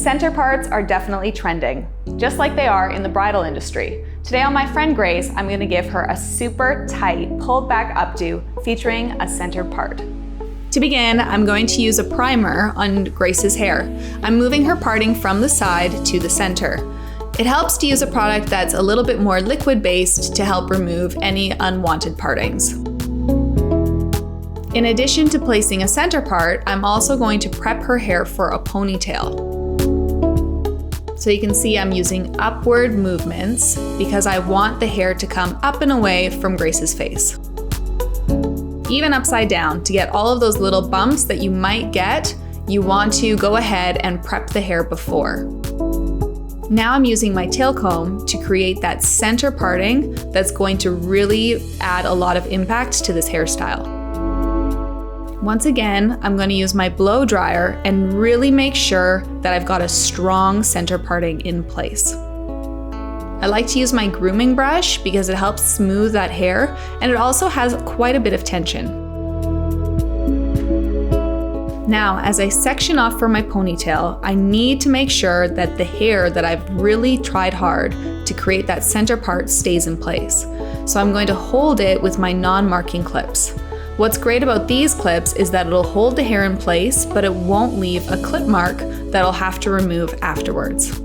Center parts are definitely trending, just like they are in the bridal industry. Today on My Friend Grace, I'm going to give her a super tight, pulled back updo featuring a center part. To begin, I'm going to use a primer on Grace's hair. I'm moving her parting from the side to the center. It helps to use a product that's a little bit more liquid-based to help remove any unwanted partings. In addition to placing a center part, I'm also going to prep her hair for a ponytail. So you can see I'm using upward movements because I want the hair to come up and away from Grace's face. Even upside down, to get all of those little bumps that you might get, you want to go ahead and prep the hair before. Now I'm using my tail comb to create that center parting that's going to really add a lot of impact to this hairstyle. Once again, I'm going to use my blow dryer and really make sure that I've got a strong center parting in place. I like to use my grooming brush because it helps smooth that hair and it also has quite a bit of tension. Now, as I section off for my ponytail, I need to make sure that the hair that I've really tried hard to create that center part stays in place. So I'm going to hold it with my non-marking clips. What's great about these clips is that it'll hold the hair in place, but it won't leave a clip mark that I'll have to remove afterwards.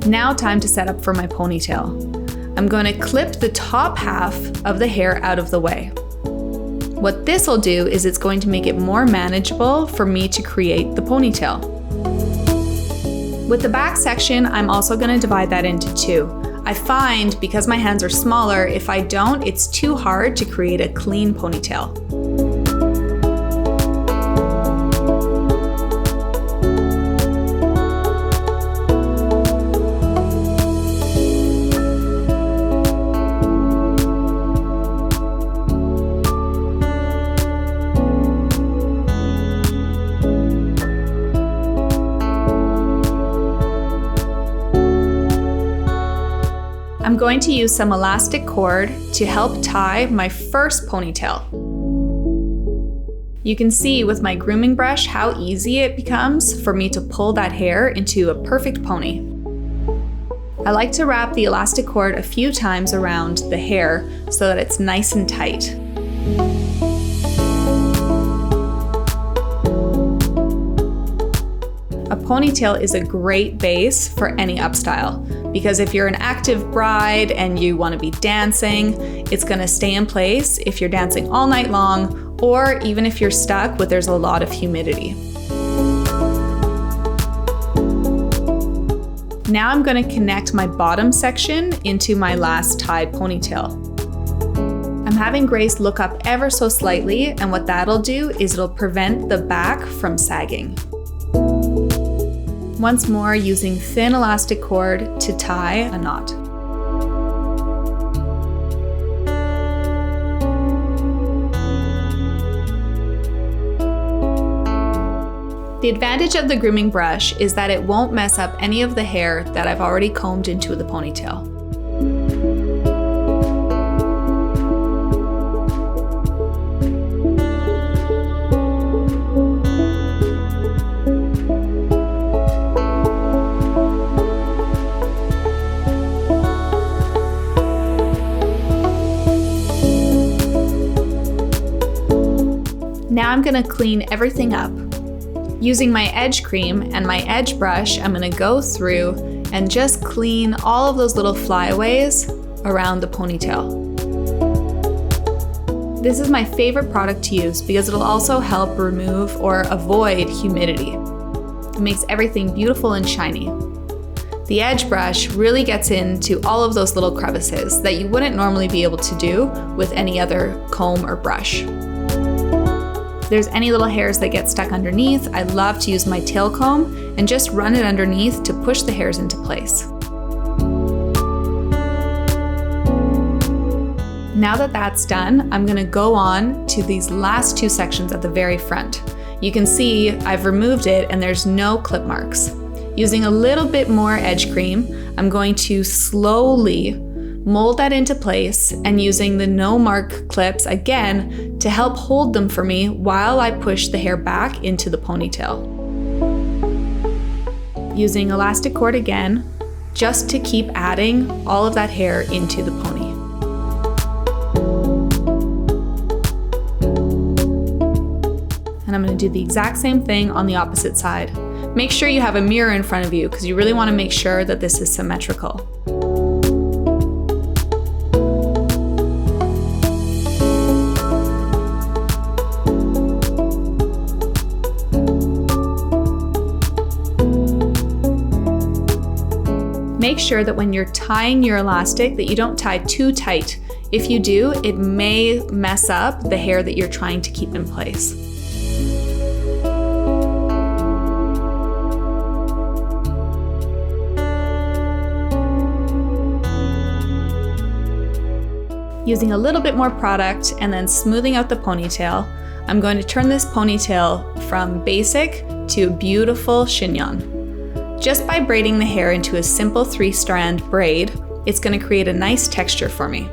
Now time to set up for my ponytail. I'm going to clip the top half of the hair out of the way. What this will do is it's going to make it more manageable for me to create the ponytail. With the back section, I'm also going to divide that into two. I find because my hands are smaller, if I don't, it's too hard to create a clean ponytail. I'm going to use some elastic cord to help tie my first ponytail. You can see with my grooming brush how easy it becomes for me to pull that hair into a perfect pony. I like to wrap the elastic cord a few times around the hair so that it's nice and tight. A ponytail is a great base for any upstyle because if you're an active bride and you want to be dancing, it's going to stay in place if you're dancing all night long or even if you're stuck where there's a lot of humidity. Now I'm going to connect my bottom section into my last tied ponytail. I'm having Grace look up ever so slightly, and what that'll do is it'll prevent the back from sagging. Once more, using thin elastic cord to tie a knot. The advantage of the grooming brush is that it won't mess up any of the hair that I've already combed into the ponytail. Now I'm going to clean everything up. Using my edge cream and my edge brush, I'm going to go through and just clean all of those little flyaways around the ponytail. This is my favorite product to use because it'll also help remove or avoid humidity. It makes everything beautiful and shiny. The edge brush really gets into all of those little crevices that you wouldn't normally be able to do with any other comb or brush. If there's any little hairs that get stuck underneath, I love to use my tail comb and just run it underneath to push the hairs into place. Now that that's done, I'm going to go on to these last two sections at the very front. You can see I've removed it and there's no clip marks. Using a little bit more edge cream, I'm going to slowly mold that into place and using the no mark clips again to help hold them for me while I push the hair back into the ponytail. Using elastic cord again, just to keep adding all of that hair into the pony. And I'm going to do the exact same thing on the opposite side. Make sure you have a mirror in front of you because you really want to make sure that this is symmetrical. Make sure that when you're tying your elastic that you don't tie too tight. If you do, it may mess up the hair that you're trying to keep in place. Using a little bit more product and then smoothing out the ponytail, I'm going to turn this ponytail from basic to beautiful chignon. Just by braiding the hair into a simple 3-strand braid, it's going to create a nice texture for me.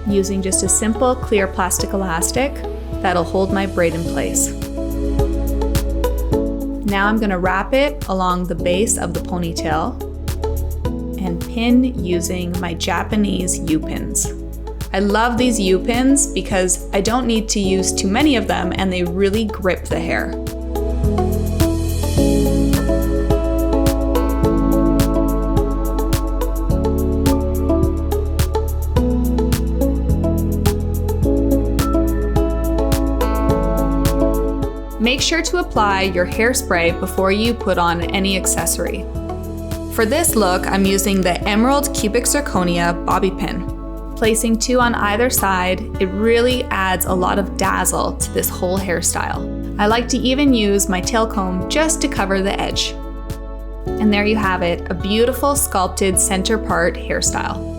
Using just a simple clear plastic elastic that'll hold my braid in place. Now I'm going to wrap it along the base of the ponytail and pin using my Japanese U-pins. I love these U-pins because I don't need to use too many of them and they really grip the hair. Make sure to apply your hairspray before you put on any accessory. For this look, I'm using the Emerald Cubic Zirconia bobby pin. Placing 2 on either side, it really adds a lot of dazzle to this whole hairstyle. I like to even use my tail comb just to cover the edge. And there you have it, a beautiful sculpted center part hairstyle.